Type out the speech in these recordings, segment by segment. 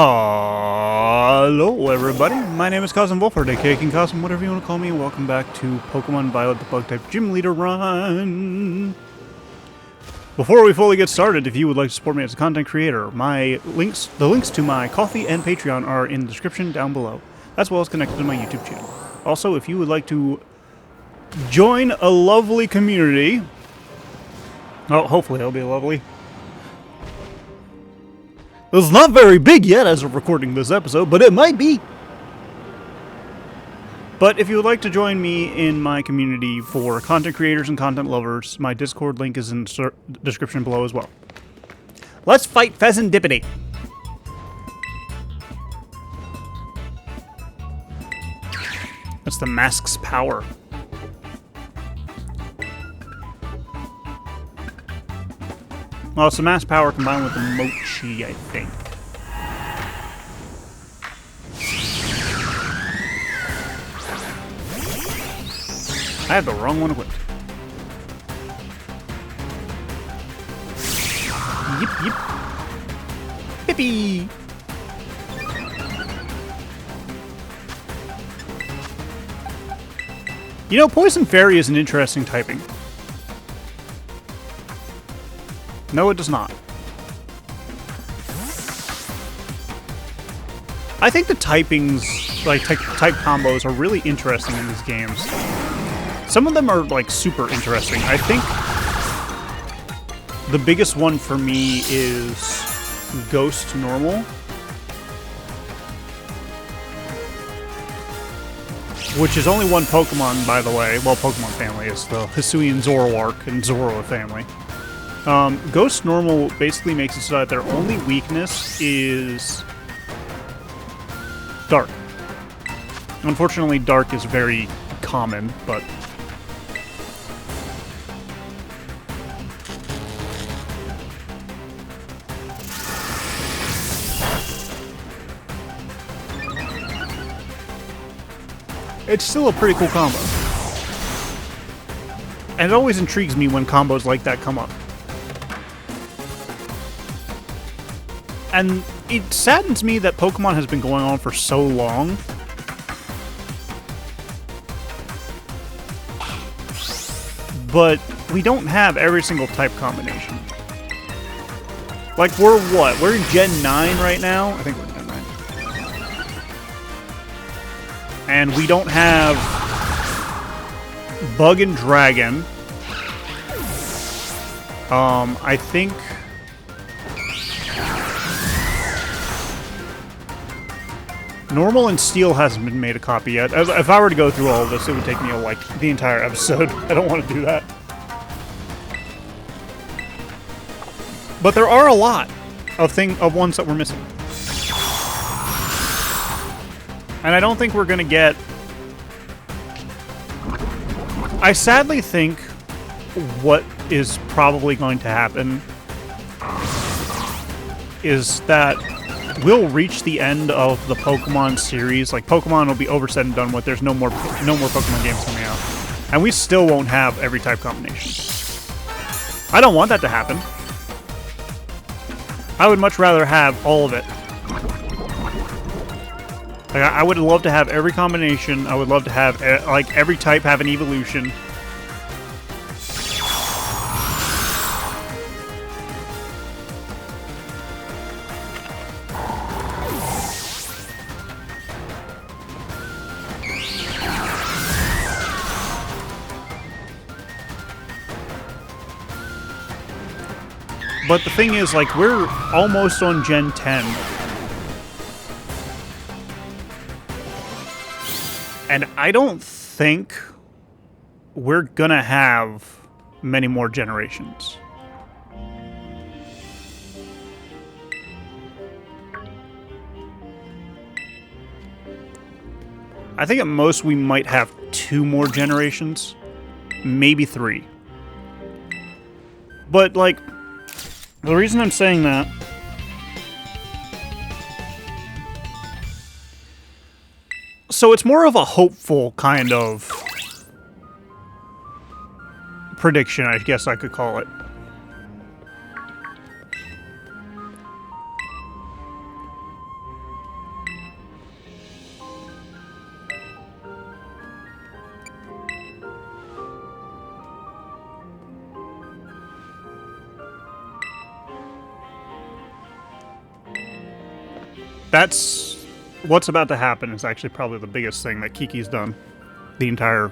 Hello everybody, my name is Kazm Vulfhart, aka King Kazm, whatever you want to call me, and welcome back to Pokemon Violet the Bug-type Gym Leader Run! Before we fully get started, if you would like to support me as a content creator, the links to my Ko-fi and Patreon are in the description down below, as well as connected to my YouTube channel. Also, if you would like to join a lovely community, well, hopefully it'll be lovely. It's not very big yet as of recording this episode, but it might be. But if you would like to join me in my community for content creators and content lovers, my Discord link is in the description below as well. Let's fight Pheasant Dippity. That's the mask's power. Well, it's the mass power combined with the mochi, I think. I have the wrong one equipped. Yip, yip. Hippie! You know, Poison Fairy is an interesting typing. No, it does not. I think the typings, like type combos, are really interesting in these games. Some of them are like super interesting. I think the biggest one for me is Ghost Normal, which is only one Pokemon, by the way. Well, Pokemon family is the Hisuian Zoroark and Zoroark family. Ghost Normal basically makes it so that their only weakness is Dark. Unfortunately, Dark is very common, but it's still a pretty cool combo. And it always intrigues me when combos like that come up. And it saddens me that Pokemon has been going on for so long. But we don't have every single type combination. Like, we're what? We're in Gen 9 right now? I think we're in Gen 9. And we don't have Bug and Dragon. I think Normal and Steel hasn't been made a copy yet. If I were to go through all of this, it would take me like the entire episode. I don't want to do that. But there are a lot of ones that we're missing. And I don't think we're going to get... I sadly think what is probably going to happen is that we'll reach the end of the Pokemon series. Like, Pokemon will be over said and done with. There's no more Pokemon games coming out. And we still won't have every type combination. I don't want that to happen. I would much rather have all of it. Like, I would love to have every combination. I would love to have, like, every type have an evolution. But the thing is, like, we're almost on Gen 10. And I don't think we're gonna have many more generations. I think at most we might have 2 more generations. Maybe 3. But, like, the reason I'm saying that so it's more of a hopeful kind of prediction, I guess I could call it. That's what's about to happen is actually probably the biggest thing that Kiki's done. The entire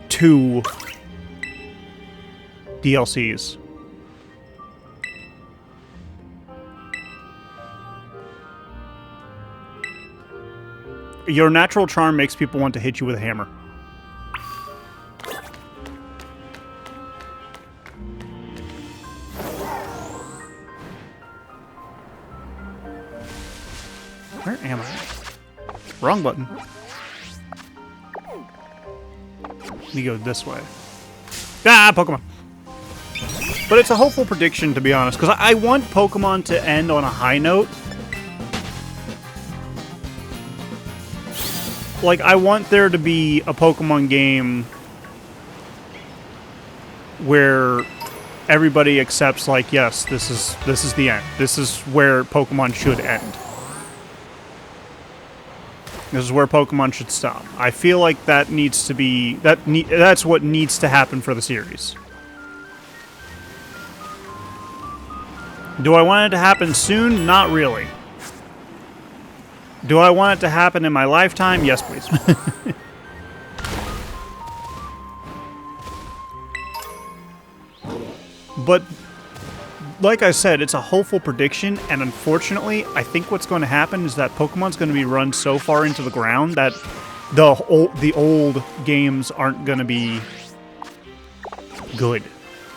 2 DLCs. Your natural charm makes people want to hit you with a hammer. Where am I? Wrong button. Let me go this way. Ah, Pokemon! But it's a hopeful prediction, to be honest, because I want Pokemon to end on a high note. Like, I want there to be a Pokemon game where everybody accepts, like, yes, this is the end. This is where Pokemon should end. This is where Pokemon should stop. I feel like that needs to be... that's what needs to happen for the series. Do I want it to happen soon? Not really. Do I want it to happen in my lifetime? Yes, please. But, like I said, it's a hopeful prediction, and unfortunately, I think what's going to happen is that Pokemon's going to be run so far into the ground that the old games aren't going to be good.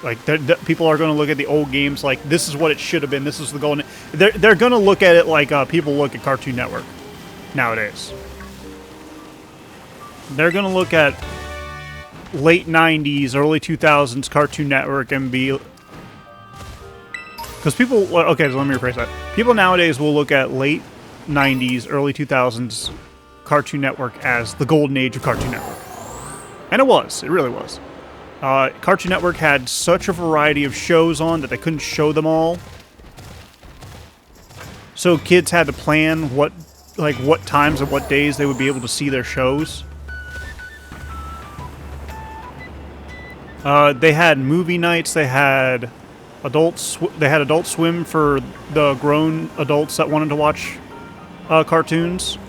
Like, people are going to look at the old games like, this is what it should have been, this is the golden... They're going to look at it like people look at Cartoon Network nowadays. They're going to look at late 90s, early 2000s Cartoon Network and be... Because people... Okay, so let me rephrase that. People nowadays will look at late 90s, early 2000s Cartoon Network as the golden age of Cartoon Network. And it was. It really was. Cartoon Network had such a variety of shows on that they couldn't show them all. So kids had to plan what times and what days they would be able to see their shows. They had movie nights. They had Adult Swim for the grown adults that wanted to watch cartoons.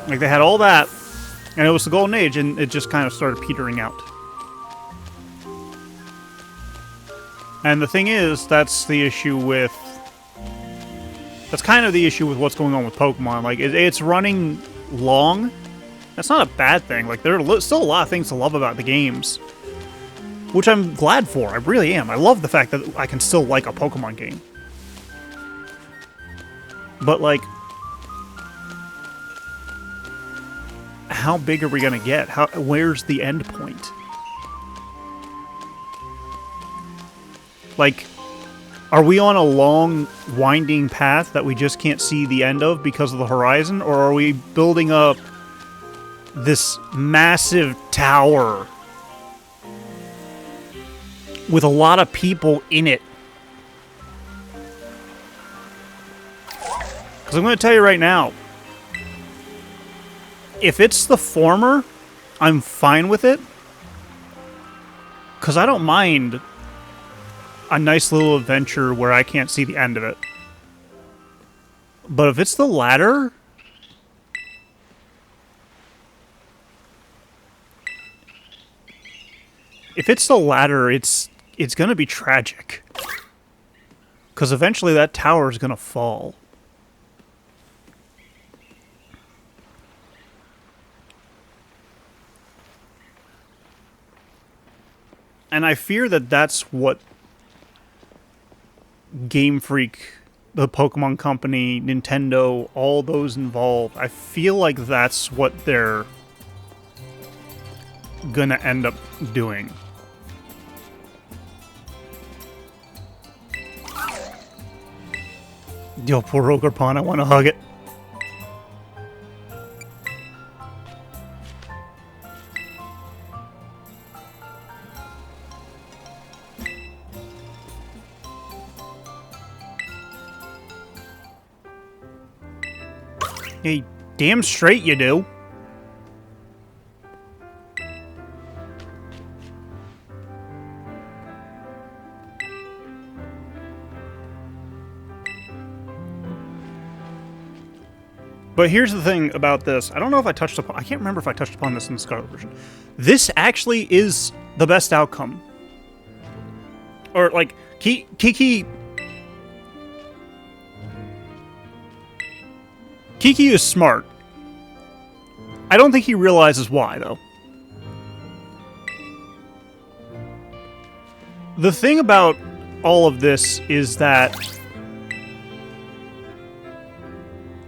Like, they had all that. And it was the golden age, and it just kind of started petering out. And the thing is, that's the issue with... That's kind of the issue with what's going on with Pokemon. Like, it's running long. That's not a bad thing. Like, there are still a lot of things to love about the games. Which I'm glad for. I really am. I love the fact that I can still like a Pokemon game. But, like... How big are we going to get? Where's the end point? Like, are we on a long, winding path that we just can't see the end of because of the horizon? Or are we building up this massive tower with a lot of people in it? Because I'm going to tell you right now, if it's the former, I'm fine with it. Because I don't mind a nice little adventure where I can't see the end of it. But if it's the latter... If it's the latter, it's going to be tragic. Because eventually that tower is going to fall. And I fear that that's what Game Freak, the Pokemon Company, Nintendo, all those involved, I feel like that's what they're gonna end up doing. Yo, poor Ogre Pond, I want to hug it. Hey, damn straight you do. But here's the thing about this. I don't know if I touched upon... I can't remember if I touched upon this in the Scarlet version. This actually is the best outcome. Or, like, Kiki is smart. I don't think he realizes why, though. The thing about all of this is that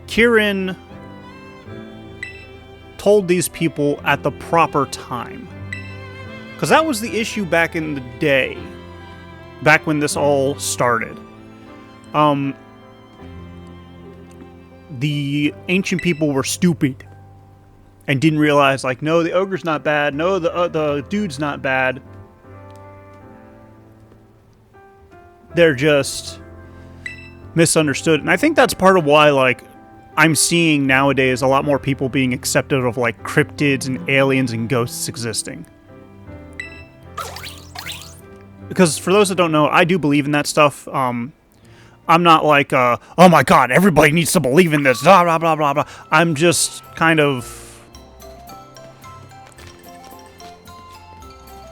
Kieran told these people at the proper time. Because that was the issue back in the day. Back when this all started. The ancient people were stupid. And didn't realize, like, no, the ogre's not bad. No, the dude's not bad. They're just misunderstood. And I think that's part of why, like, I'm seeing nowadays a lot more people being accepted of, like, cryptids and aliens and ghosts existing. Because for those that don't know, I do believe in that stuff. I'm not like, oh my god, everybody needs to believe in this, blah, blah, blah, blah, blah. I'm just kind of...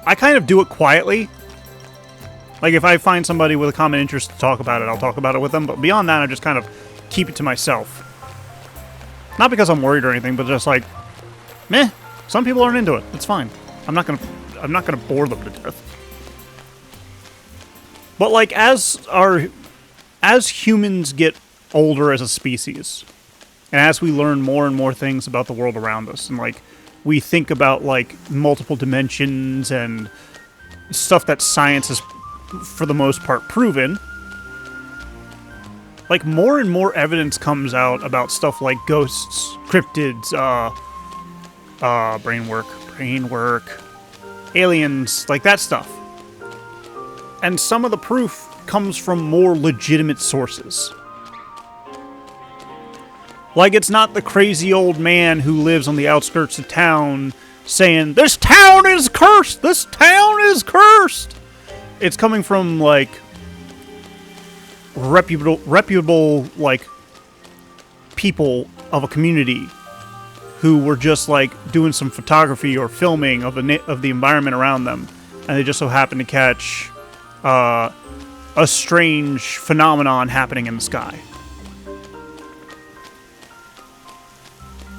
I kind of do it quietly. Like, if I find somebody with a common interest to talk about it, I'll talk about it with them. But beyond that, I just kind of keep it to myself. Not because I'm worried or anything, but just like, meh. Some people aren't into it. It's fine. I'm not gonna bore them to death. But like, as humans get older as a species, and as we learn more and more things about the world around us, and like, we think about like multiple dimensions and stuff that science has, for the most part, proven. Like, more and more evidence comes out about stuff like ghosts, cryptids, brain work, aliens, like that stuff. And some of the proof comes from more legitimate sources. Like, it's not the crazy old man who lives on the outskirts of town saying, "This town is cursed! This town is cursed!" It's coming from, like, reputable, like, people of a community who were just, like, doing some photography or filming of the environment around them, and they just so happened to catch a strange phenomenon happening in the sky.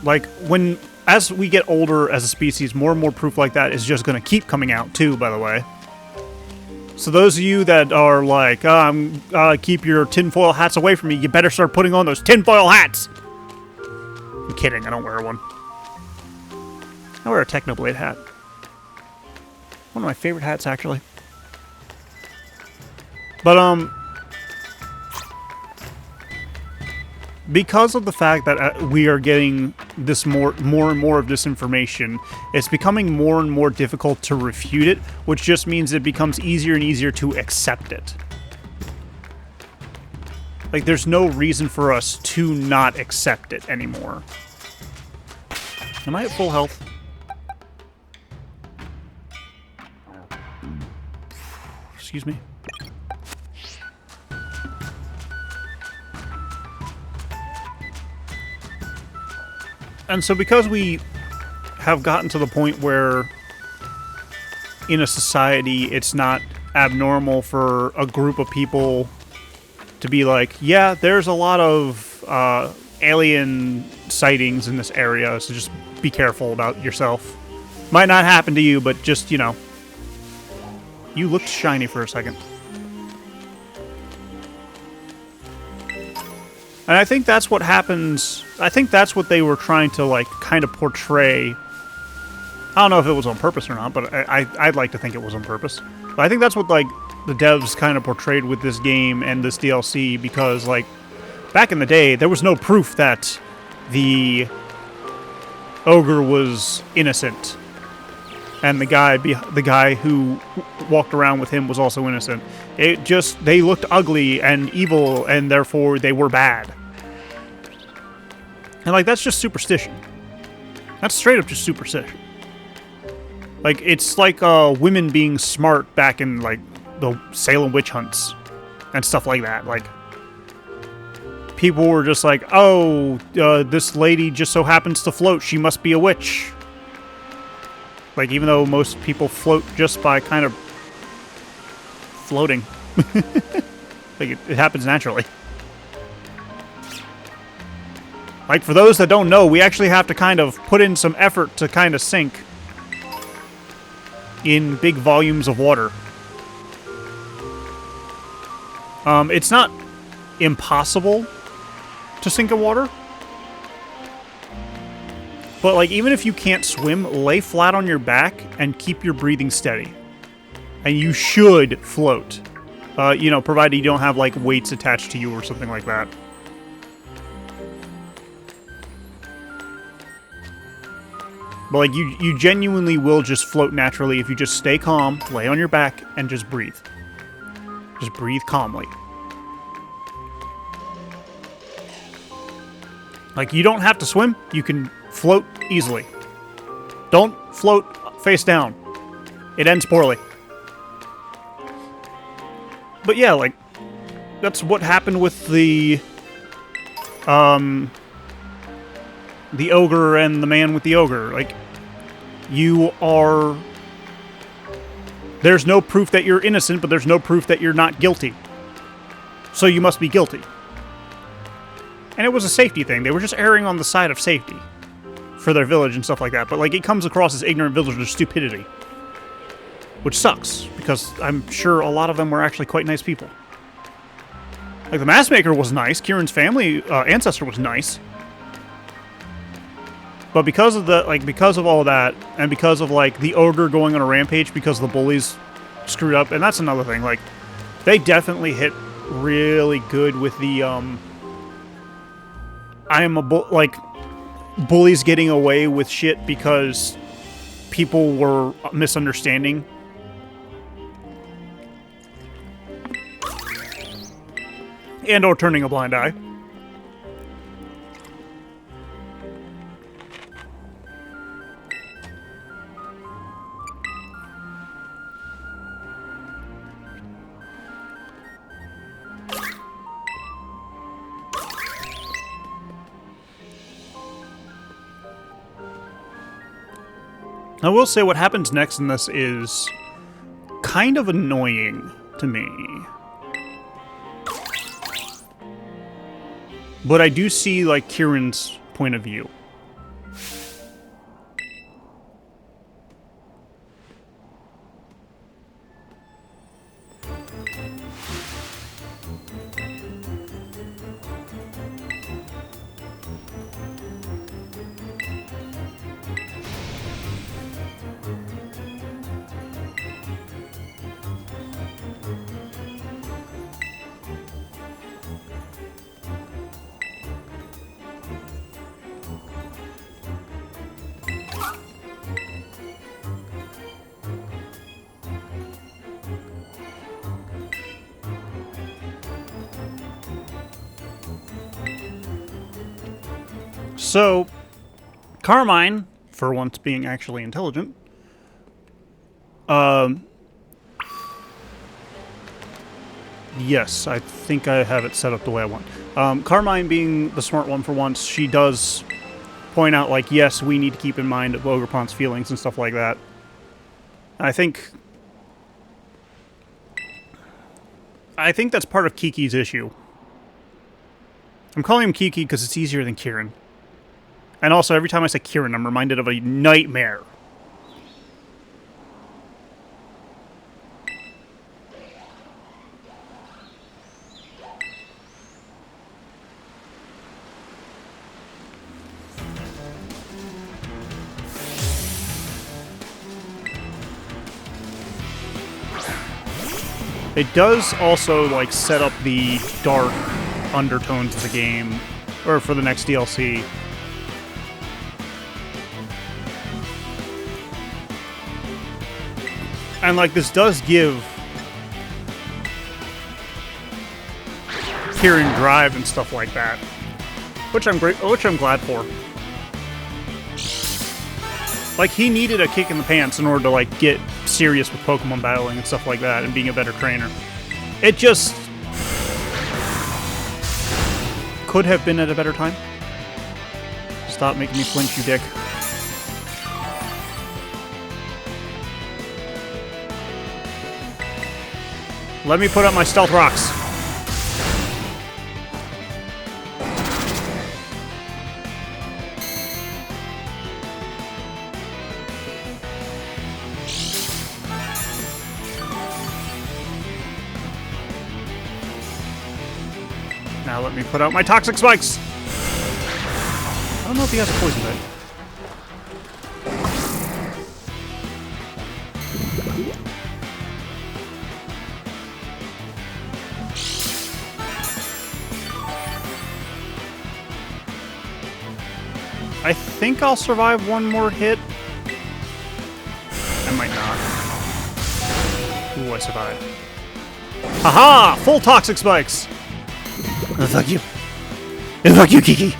Like, as we get older as a species, more and more proof like that is just going to keep coming out, too, by the way. So those of you that are like, keep your tinfoil hats away from me, you better start putting on those tinfoil hats! I'm kidding, I don't wear one. I wear a Technoblade hat. One of my favorite hats, actually. But, because of the fact that we are getting this more and more of this information, it's becoming more and more difficult to refute it, which just means it becomes easier and easier to accept it. Like, there's no reason for us to not accept it anymore. Am I at full health? Excuse me. And so because we have gotten to the point where in a society it's not abnormal for a group of people to be like, yeah, there's a lot of alien sightings in this area, so just be careful about yourself. Might not happen to you, but just, you know. You looked shiny for a second. And I think that's what happens. I think that's what they were trying to, like, kind of portray. I don't know if it was on purpose or not, but I'd like to think it was on purpose. But I think that's what, like, the devs kind of portrayed with this game and this DLC, because, like, back in the day, there was no proof that the ogre was innocent. And the guy who walked around with him was also innocent. It just, they looked ugly and evil, and therefore they were bad. And, like, that's just superstition. That's straight up just superstition. Like, it's like women being smart back in, like, the Salem witch hunts and stuff like that. Like, people were just like, oh, this lady just so happens to float. She must be a witch. Like, even though most people float just by kind of floating. Like, it happens naturally. Like, for those that don't know, we actually have to kind of put in some effort to kind of sink in big volumes of water. It's not impossible to sink in water. But, like, even if you can't swim, lay flat on your back and keep your breathing steady. And you should float. You know, provided you don't have, like, weights attached to you or something like that. But, like, you genuinely will just float naturally if you just stay calm, lay on your back, and just breathe. Just breathe calmly. Like, you don't have to swim. You can float easily. Don't float face down. It ends poorly. But yeah, like, that's what happened with the ogre and the man with the ogre. Like, you are... There's no proof that you're innocent, but there's no proof that you're not guilty. So you must be guilty. And it was a safety thing. They were just erring on the side of safety for their village and stuff like that. But, like, it comes across as ignorant villagers' stupidity. Which sucks, because I'm sure a lot of them were actually quite nice people. Like, the mask maker was nice. Kieran's family ancestor was nice. But because of because of all of that, and because of, like, the ogre going on a rampage because the bullies screwed up, and that's another thing, like, they definitely hit really good with the, bullies getting away with shit because people were misunderstanding. And or turning a blind eye. I will say what happens next in this is kind of annoying to me. But I do see, like, Kieran's point of view. So, Carmine, for once being actually intelligent, yes, I think I have it set up the way I want. Carmine being the smart one for once, she does point out, like, yes, we need to keep in mind Ogrepant's feelings and stuff like that. And I think that's part of Kiki's issue. I'm calling him Kiki because it's easier than Kieran. And also, every time I say Kieran, I'm reminded of a nightmare. It does also, like, set up the dark undertones of the game, or for the next DLC. And, like, this does give Kieran drive and stuff like that, which I'm glad for. Like, he needed a kick in the pants in order to, like, get serious with Pokemon battling and stuff like that and being a better trainer. It just could have been at a better time. Stop making me flinch, you dick. Let me put up my stealth rocks. Now let me put out my toxic spikes. I don't know if he has a poison type. I think I'll survive one more hit. I might not. Ooh, I survived. Haha! Full toxic spikes! Oh, fuck you. Oh, fuck you, Kiki!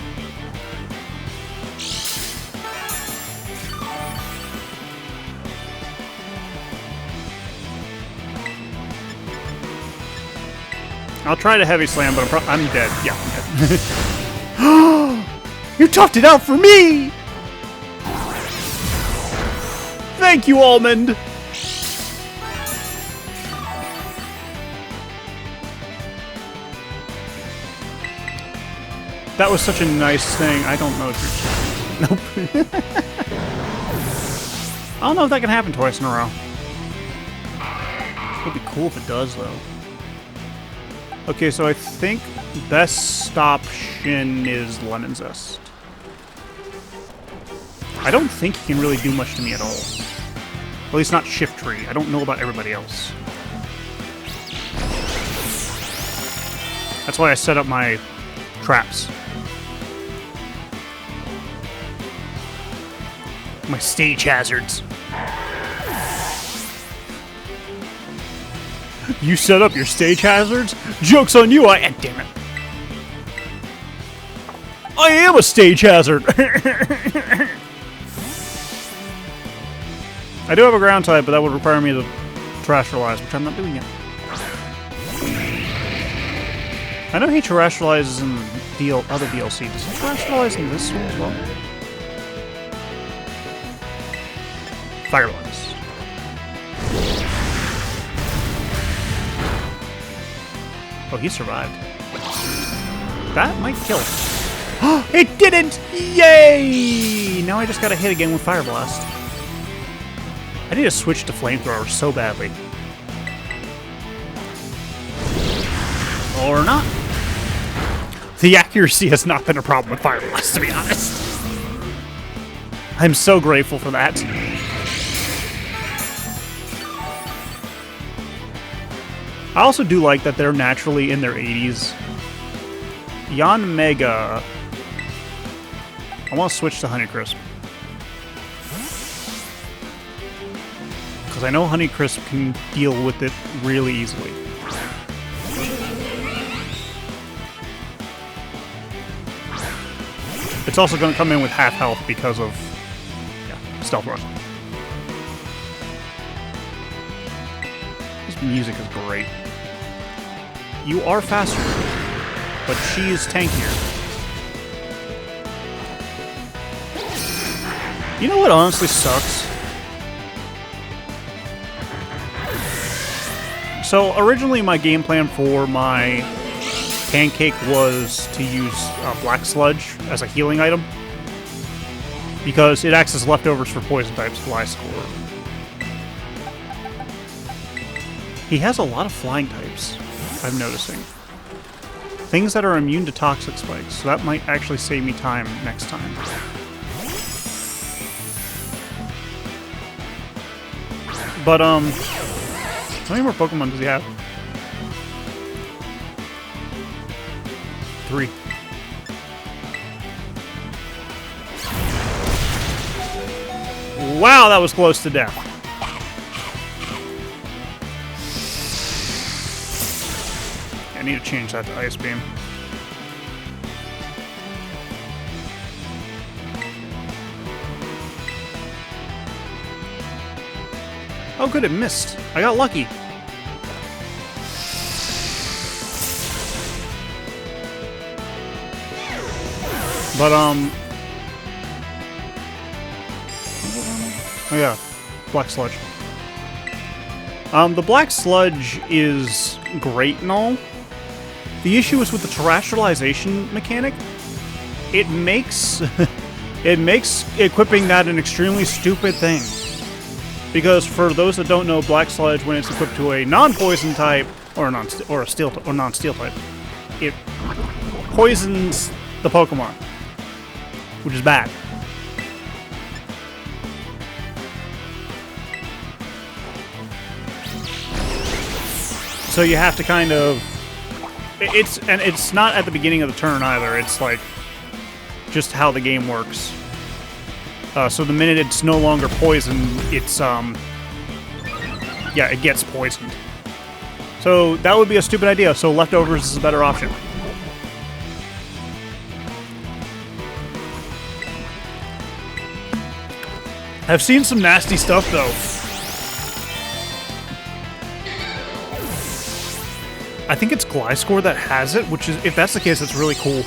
I'll try to heavy slam, but I'm dead. Yeah, I'm dead. You toughed it out for me! Thank you, Almond! That was such a nice thing. I don't know if you're... Nope. I don't know if that can happen twice in a row. It would be cool if it does, though. Okay, so I think best option is Lemon Zest. I don't think he can really do much to me at all. At least not Shift Tree. I don't know about everybody else. That's why I set up my traps. My stage hazards. You set up your stage hazards? Joke's on you, damn it. I am a stage hazard! I do have a ground type, but that would require me to terrestrialize, which I'm not doing yet. I know he terrestrializes in the other DLC. Does he terrestrialize in this one as well? Fire Blast. Oh, he survived. That might kill him. It didn't! Yay! Now I just gotta hit again with Fire Blast. I need to switch to Flamethrower so badly. Or not. The accuracy has not been a problem with Fire Blast, to be honest. I'm so grateful for that. I also do like that they're naturally in their 80s. Yon Mega. I want to switch to Honeycrisp. Because I know Honeycrisp can deal with it really easily. It's also going to come in with half health because of Stealth Rock. This music is great. You are faster, but she is tankier. You know what honestly sucks? So originally my game plan for my Pancake was to use Black Sludge as a healing item, because it acts as leftovers for poison types fly score. He has a lot of flying types, I'm noticing. Things that are immune to toxic spikes, so that might actually save me time next time. But, how many more Pokemon does he have? 3. Wow, that was close to death. I need to change that to Ice Beam. Oh good, it missed. I got lucky. But, oh yeah, Black Sludge. The Black Sludge is great and all. The issue is with the terrestrialization mechanic. It makes it makes equipping that an extremely stupid thing. Because for those that don't know, Black Sludge, when it's equipped to a non-poison type or a non-steel type, it poisons the Pokemon, which is bad. So you have to kind of... It's not at the beginning of the turn either. It's like just how the game works. So the minute it's no longer poisoned, it's yeah, it gets poisoned. So that would be a stupid idea. So leftovers is a better option. I've seen some nasty stuff though. I think it's Gliscor that has it, which is, if that's the case, that's really cool.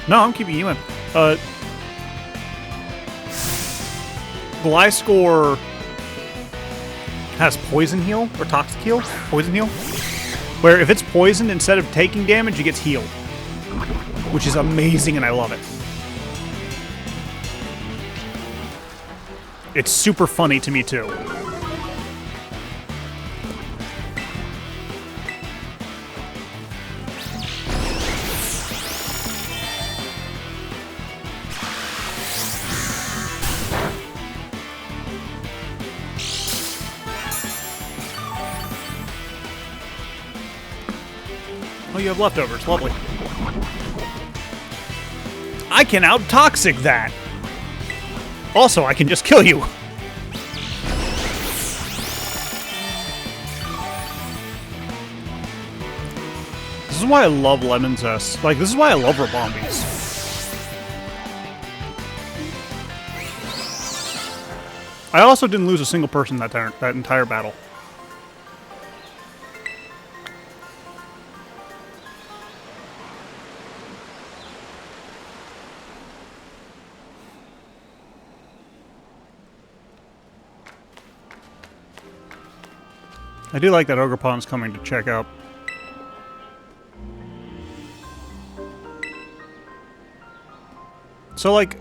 No, I'm keeping you in. Gliscor has Poison Heal, or Toxic Heal? Poison Heal? Where if it's poisoned, instead of taking damage, it gets healed. Which is amazing, and I love it. It's super funny to me, too. Oh, you have leftovers. Lovely. I can out-toxic that. Also, I can just kill you. This is why I love Lemon Zest. Like, this is why I love Rabombies. I also didn't lose a single person that entire battle. I do like that Ogre Pond's coming to check out. So, like...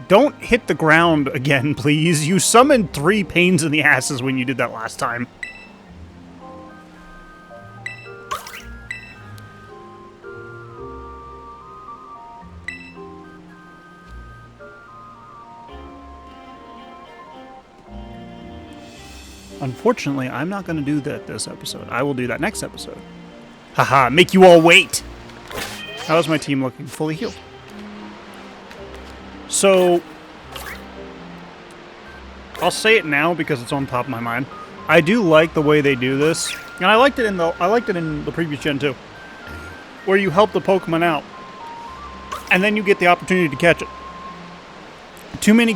don't hit the ground again, please. You summoned 3 pains in the asses when you did that last time. Unfortunately, I'm not going to do that this episode. I will do that next episode. Haha, make you all wait! How's my team looking? Fully healed. So, I'll say it now because it's on top of my mind. I do like the way they do this, and I liked it in the previous gen too, where you help the Pokemon out, and then you get the opportunity to catch it. Too many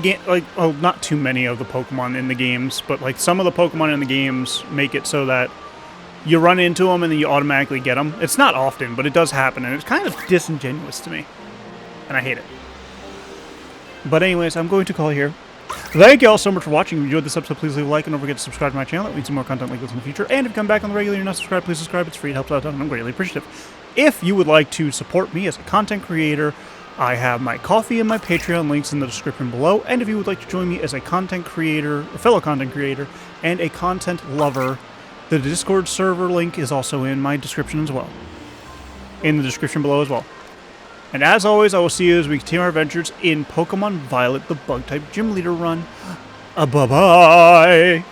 not too many of the Pokemon in the games, but like some of the Pokemon in the games make it so that you run into them and then you automatically get them. It's not often, but it does happen, and it's kind of disingenuous to me, and I hate it. But anyways, I'm going to call here. Thank you all so much for watching. If you enjoyed this episode, please leave a like and don't forget to subscribe to my channel. That means some more content like this in the future. And if you come back on the regular and you're not subscribed, please subscribe. It's free. It helps out a ton, and I'm greatly appreciative. If you would like to support me as a content creator, I have my Ko-fi and my Patreon links in the description below. And if you would like to join me as a content creator, a fellow content creator, and a content lover, the Discord server link is also in my description as well. In the description below as well. And as always, I will see you as we continue our adventures in Pokemon Violet, the Bug-type Gym Leader run. Bye-bye!